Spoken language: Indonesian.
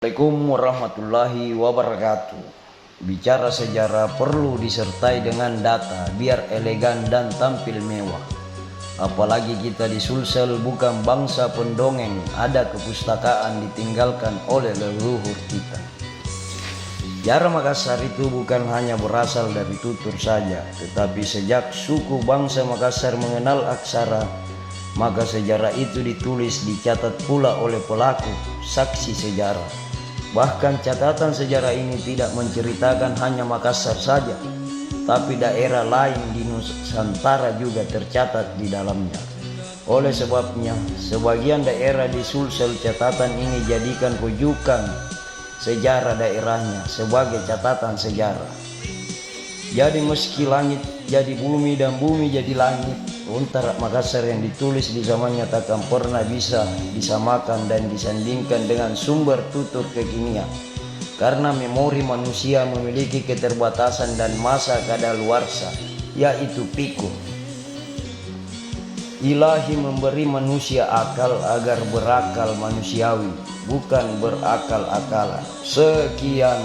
Assalamualaikum warahmatullahi wabarakatuh. Bicara sejarah perlu disertai dengan data biar elegan dan tampil mewah. Apalagi kita di Sulsel bukan bangsa pendongeng, ada kepustakaan ditinggalkan oleh leluhur kita. Sejarah Makassar itu bukan hanya berasal dari tutur saja, tetapi sejak suku bangsa Makassar mengenal aksara, maka sejarah itu ditulis, dicatat pula oleh pelaku, saksi sejarah. Bahkan catatan sejarah ini tidak menceritakan hanya Makassar saja, tapi daerah lain di Nusantara juga tercatat di dalamnya. Oleh sebabnya, sebagian daerah di Sulsel catatan ini jadikan rujukan sejarah daerahnya sebagai catatan sejarah. Jadi meski langit jadi bumi dan bumi jadi langit, Untara Makassar yang ditulis di zamannya takkan pernah bisa disamakan dan disandingkan dengan sumber tutur kekinian, karena memori manusia memiliki keterbatasan dan masa kadaluarsa, yaitu pikun. Ilahi memberi manusia akal agar berakal manusiawi, bukan berakal-akalan. Sekian.